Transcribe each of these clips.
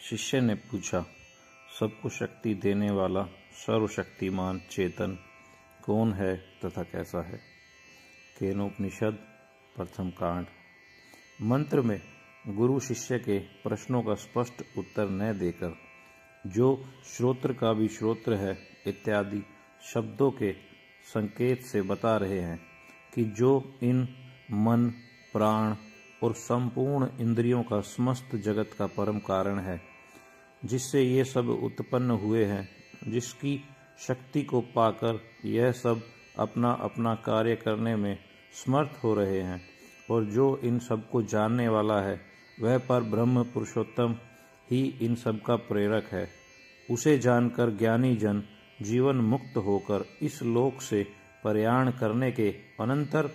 शिष्य ने पूछा, सबको शक्ति देने वाला सर्वशक्तिमान चेतन कौन है तथा कैसा है? केनोपनिषद प्रथम कांड। मंत्र में गुरु शिष्य के प्रश्नों का स्पष्ट उत्तर न देकर जो श्रोत्र का भी श्रोत्र है इत्यादि शब्दों के संकेत से बता रहे हैं कि जो इन मन, प्राण और संपूर्ण इंद्रियों का समस्त जगत का परम कारण है, जिससे ये सब उत्पन्न हुए हैं, जिसकी शक्ति को पाकर यह सब अपना अपना कार्य करने में समर्थ हो रहे हैं, और जो इन सब को जानने वाला है वह पर ब्रह्म पुरुषोत्तम ही इन सब का प्रेरक है। उसे जानकर ज्ञानी जन जीवन मुक्त होकर इस लोक से प्रयाण करने के अनंतर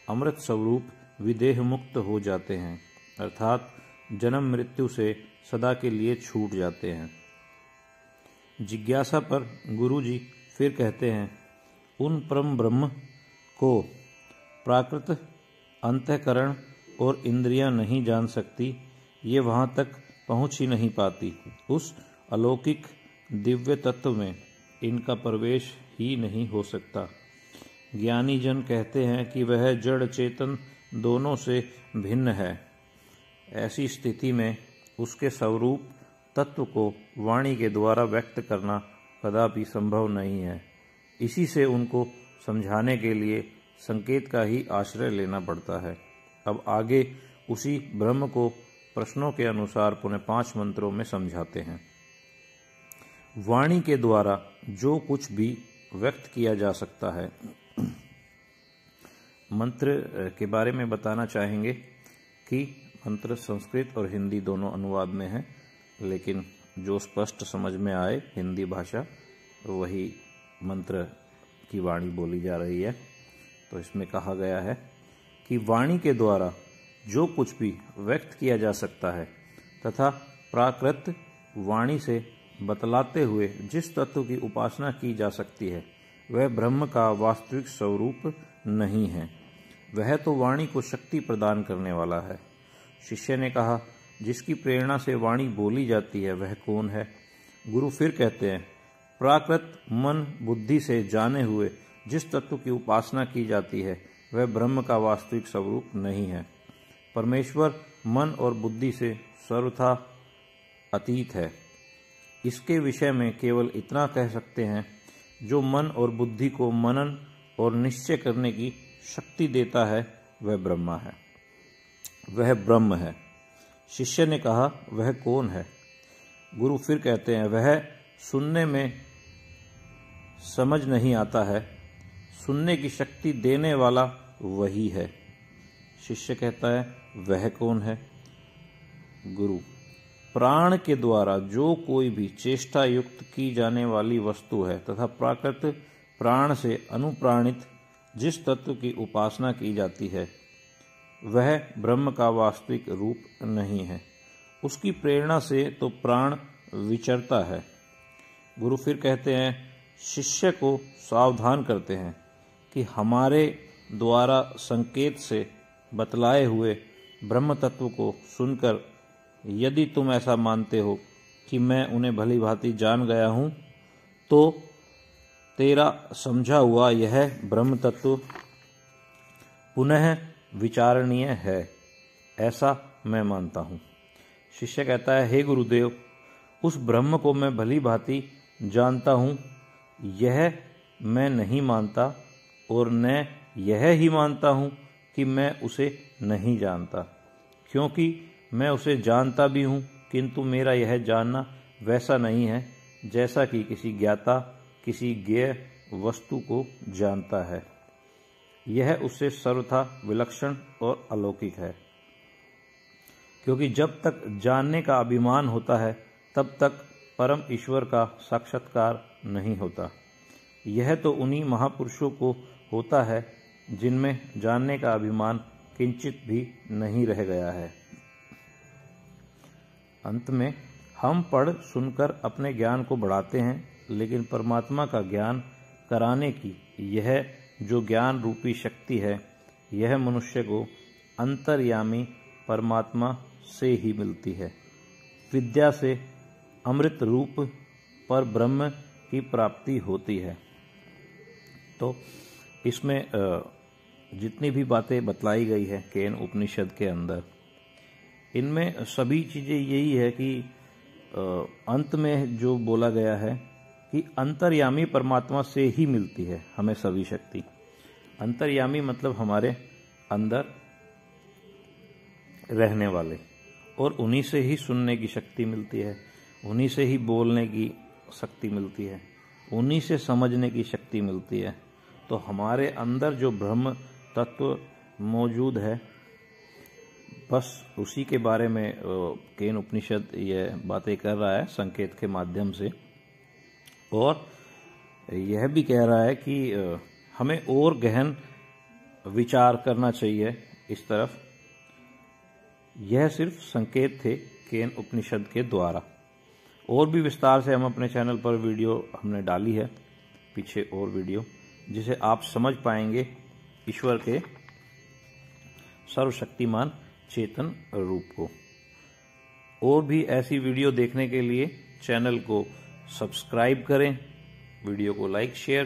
अमृत स्वरूप विदेह मुक्त हो जाते हैं, अर्थात जन्म मृत्यु से सदा के लिए छूट जाते हैं। जिज्ञासा पर गुरुजी फिर कहते हैं, उन परम ब्रह्म को प्राकृत अंतःकरण और इंद्रियां नहीं जान सकती, ये वहां तक पहुंच ही नहीं पाती। उस अलौकिक दिव्य तत्व में इनका प्रवेश ही नहीं हो सकता। ज्ञानी जन कहते हैं कि वह जड़ चेतन दोनों से भिन्न है। ऐसी स्थिति में उसके स्वरूप तत्व को वाणी के द्वारा व्यक्त करना कदापि संभव नहीं है। इसी से उनको समझाने के लिए संकेत का ही आश्रय लेना पड़ता है। अब आगे उसी ब्रह्म को प्रश्नों के अनुसार पुनः 5 मंत्रों में समझाते हैं। वाणी के द्वारा जो कुछ भी व्यक्त किया जा सकता है। मंत्र के बारे में बताना चाहेंगे कि मंत्र संस्कृत और हिंदी दोनों अनुवाद में है, लेकिन जो स्पष्ट समझ में आए हिंदी भाषा वही मंत्र की वाणी बोली जा रही है। तो इसमें कहा गया है कि वाणी के द्वारा जो कुछ भी व्यक्त किया जा सकता है तथा प्राकृत वाणी से बतलाते हुए जिस तत्व की उपासना की जा सकती है वह ब्रह्म का वास्तविक स्वरूप नहीं है। वह तो वाणी को शक्ति प्रदान करने वाला है। शिष्य ने कहा, जिसकी प्रेरणा से वाणी बोली जाती है वह कौन है? गुरु फिर कहते हैं, प्राकृत मन बुद्धि से जाने हुए जिस तत्व की उपासना की जाती है वह ब्रह्म का वास्तविक स्वरूप नहीं है। परमेश्वर मन और बुद्धि से सर्वथा अतीत है। इसके विषय में केवल इतना कह सकते हैं, जो मन और बुद्धि को मनन और निश्चय करने की शक्ति देता है वह ब्रह्मा है, वह ब्रह्म है। शिष्य ने कहा, वह कौन है? गुरु फिर कहते हैं, वह सुनने में समझ नहीं आता है, सुनने की शक्ति देने वाला वही है। शिष्य कहता है, वह कौन है? गुरु, प्राण के द्वारा जो कोई भी चेष्टा युक्त की जाने वाली वस्तु है तथा प्राकृत प्राण से अनुप्राणित जिस तत्व की उपासना की जाती है वह ब्रह्म का वास्तविक रूप नहीं है। उसकी प्रेरणा से तो प्राण विचरता है। गुरु फिर कहते हैं, शिष्य को सावधान करते हैं कि हमारे द्वारा संकेत से बतलाए हुए ब्रह्म तत्व को सुनकर यदि तुम ऐसा मानते हो कि मैं उन्हें भली भांति जान गया हूं, तो तेरा समझा हुआ यह ब्रह्म तत्व पुनः विचारणीय है, ऐसा मैं मानता हूं। शिष्य कहता है, हे गुरुदेव, उस ब्रह्म को मैं भली भांति जानता हूं, यह मैं नहीं मानता, और न यह ही मानता हूं कि मैं उसे नहीं जानता, क्योंकि मैं उसे जानता भी हूं, किंतु मेरा यह जानना वैसा नहीं है जैसा कि किसी ज्ञाता किसी ज्ञेय वस्तु को जानता है। यह उससे सर्वथा विलक्षण और अलौकिक है, क्योंकि जब तक जानने का अभिमान होता है तब तक परम ईश्वर का साक्षात्कार नहीं होता। यह तो उन्हीं महापुरुषों को होता है जिनमें जानने का अभिमान किंचित भी नहीं रह गया है। अंत में हम पढ़ सुनकर अपने ज्ञान को बढ़ाते हैं, लेकिन परमात्मा का ज्ञान कराने की यह जो ज्ञान रूपी शक्ति है, यह मनुष्य को अंतर्यामी परमात्मा से ही मिलती है। विद्या से अमृत रूप पर ब्रह्म की प्राप्ति होती है। तो इसमें जितनी भी बातें बतलाई गई है केन उपनिषद के अंदर, इनमें सभी चीज़ें यही है कि अंत में जो बोला गया है कि अंतर्यामी परमात्मा से ही मिलती है हमें सभी शक्ति। अंतर्यामी मतलब हमारे अंदर रहने वाले, और उन्हीं से ही सुनने की शक्ति मिलती है, उन्हीं से ही बोलने की शक्ति मिलती है, उन्हीं से समझने की शक्ति मिलती है। तो हमारे अंदर जो ब्रह्म तत्व मौजूद है, बस उसी के बारे में केन उपनिषद ये बातें कर रहा है संकेत के माध्यम से, और यह भी कह रहा है कि हमें और गहन विचार करना चाहिए इस तरफ। यह सिर्फ संकेत थे केन उपनिषद के द्वारा। और भी विस्तार से हम अपने चैनल पर वीडियो हमने डाली है, पीछे और वीडियो, जिसे आप समझ पाएंगे ईश्वर के सर्वशक्तिमान चेतन रूप को। और भी ऐसी वीडियो देखने के लिए चैनल को सब्सक्राइब करें, वीडियो को लाइक शेयर